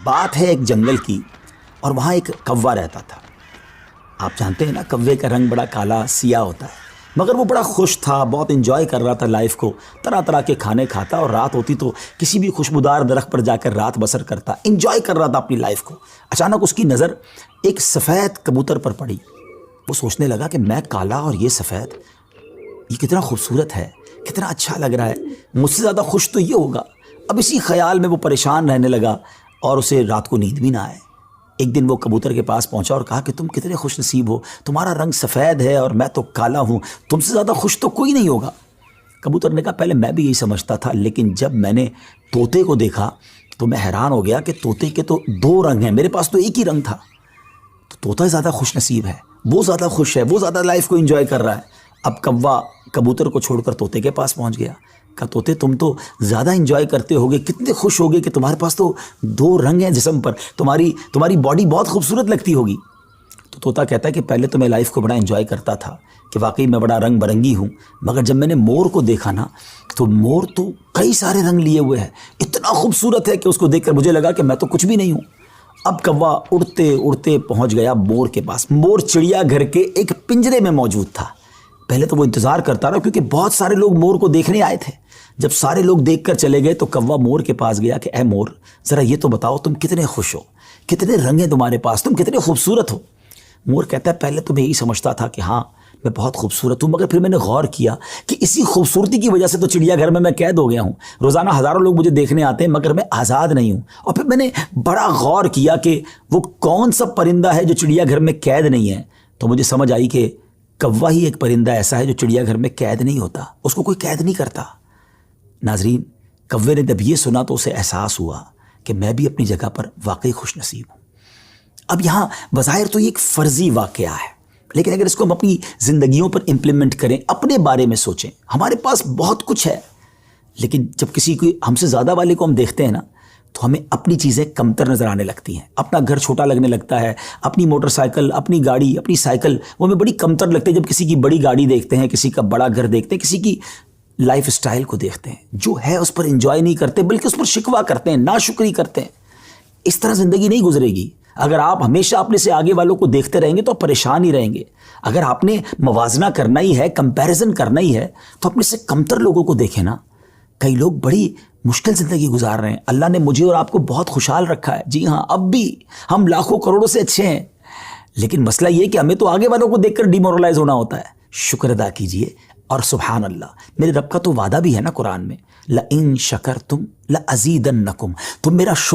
بات ہے ایک جنگل کی، اور وہاں ایک کوا رہتا تھا۔ آپ جانتے ہیں نا، کوے کا رنگ بڑا کالا سیاہ ہوتا ہے، مگر وہ بڑا خوش تھا، بہت انجوائے کر رہا تھا لائف کو، طرح طرح کے کھانے کھاتا، اور رات ہوتی تو کسی بھی خوشبودار درخت پر جا کر رات بسر کرتا، انجوائے کر رہا تھا اپنی لائف کو۔ اچانک اس کی نظر ایک سفید کبوتر پر پڑی۔ وہ سوچنے لگا کہ میں کالا اور یہ سفید، یہ کتنا خوبصورت ہے، کتنا اچھا لگ رہا ہے، مجھ سے زیادہ خوش تو یہ ہوگا۔ اب اسی خیال میں وہ پریشان رہنے لگا اور اسے رات کو نیند بھی نہ آئے۔ ایک دن وہ کبوتر کے پاس پہنچا اور کہا کہ تم کتنے خوش نصیب ہو، تمہارا رنگ سفید ہے اور میں تو کالا ہوں، تم سے زیادہ خوش تو کوئی نہیں ہوگا۔ کبوتر نے کہا پہلے میں بھی یہی سمجھتا تھا، لیکن جب میں نے طوطے کو دیکھا تو میں حیران ہو گیا کہ طوطے کے تو دو رنگ ہیں، میرے پاس تو ایک ہی رنگ تھا۔ تو طوطا زیادہ خوش نصیب ہے، وہ زیادہ خوش ہے، وہ زیادہ لائف کو انجوائے کر رہا ہے۔ اب کوا کبوتر کو چھوڑ کر طوطے کے پاس پہنچ گیا۔ کہا طوطے تم تو زیادہ انجوائے کرتے ہوگے، کتنے خوش ہوگے کہ تمہارے پاس تو دو رنگ ہیں جسم پر، تمہاری باڈی بہت خوبصورت لگتی ہوگی۔ تو طوطا کہتا ہے کہ پہلے تو میں لائف کو بڑا انجوائے کرتا تھا کہ واقعی میں بڑا رنگ برنگی ہوں، مگر جب میں نے مور کو دیکھا نا تو مور تو کئی سارے رنگ لیے ہوئے ہے، اتنا خوبصورت ہے کہ اس کو دیکھ کر مجھے لگا کہ میں تو کچھ بھی نہیں ہوں۔ اب کوا اڑتے اڑتے پہنچ گیا مور کے پاس۔ مور چڑیا گھر کے ایک پنجرے میں موجود تھا۔ پہلے تو وہ انتظار کرتا رہا کیونکہ بہت سارے لوگ مور کو دیکھنے آئے تھے۔ جب سارے لوگ دیکھ کر چلے گئے تو کوا مور کے پاس گیا کہ اے مور، ذرا یہ تو بتاؤ تم کتنے خوش ہو، کتنے رنگ ہیں تمہارے پاس، تم کتنے خوبصورت ہو۔ مور کہتا ہے پہلے تو میں یہی سمجھتا تھا کہ ہاں میں بہت خوبصورت ہوں، مگر پھر میں نے غور کیا کہ اسی خوبصورتی کی وجہ سے تو چڑیا گھر میں قید ہو گیا ہوں، روزانہ ہزاروں لوگ مجھے دیکھنے آتے ہیں مگر میں آزاد نہیں ہوں۔ اور پھر میں نے بڑا غور کیا کہ وہ کون سا پرندہ ہے جو چڑیا گھر میں قید نہیں ہے، تو مجھے سمجھ آئی کہ کوا ہی ایک پرندہ ایسا ہے جو چڑیا گھر میں قید نہیں ہوتا، اس کو کوئی قید نہیں کرتا۔ ناظرین، کوے نے جب یہ سنا تو اسے احساس ہوا کہ میں بھی اپنی جگہ پر واقعی خوش نصیب ہوں۔ اب یہاں بظاہر تو یہ ایک فرضی واقعہ ہے، لیکن اگر اس کو ہم اپنی زندگیوں پر امپلیمنٹ کریں، اپنے بارے میں سوچیں، ہمارے پاس بہت کچھ ہے، لیکن جب کسی کو ہم سے زیادہ والے کو ہم دیکھتے ہیں نا تو ہمیں اپنی چیزیں کمتر نظر آنے لگتی ہیں، اپنا گھر چھوٹا لگنے لگتا ہے، اپنی موٹر سائیکل، اپنی گاڑی، اپنی سائیکل وہ ہمیں بڑی کمتر لگتی ہے جب کسی کی بڑی گاڑی دیکھتے ہیں، کسی کا بڑا گھر دیکھتے ہیں، کسی کی لائف سٹائل کو دیکھتے ہیں، جو ہے اس پر انجوائے نہیں کرتے بلکہ اس پر شکوہ کرتے ہیں، ناشکری کرتے ہیں۔ اس طرح زندگی نہیں گزرے گی۔ اگر آپ ہمیشہ اپنے سے آگے والوں کو دیکھتے رہیں گے تو آپ پریشان ہی رہیں گے۔ اگر آپ نے موازنہ کرنا ہی ہے، کمپیریزن کرنا ہی ہے، تو اپنے سے کمتر لوگوں کو دیکھیں نا۔ کئی لوگ بڑی مشکل زندگی گزار رہے ہیں، اللہ نے مجھے اور آپ کو بہت خوشحال رکھا ہے، جی ہاں اب بھی ہم لاکھوں کروڑوں سے اچھے ہیں، لیکن مسئلہ یہ کہ ہمیں تو آگے والوں کو دیکھ کر ڈیمورلائز ہونا ہوتا ہے۔ شکر ادا کیجئے، اور سبحان اللہ، میرے رب کا تو وعدہ بھی ہے نا قرآن میں، لَإِن شَكَرْتُمْ لَأَزِيدَنَّكُمْ، تم میرا شکر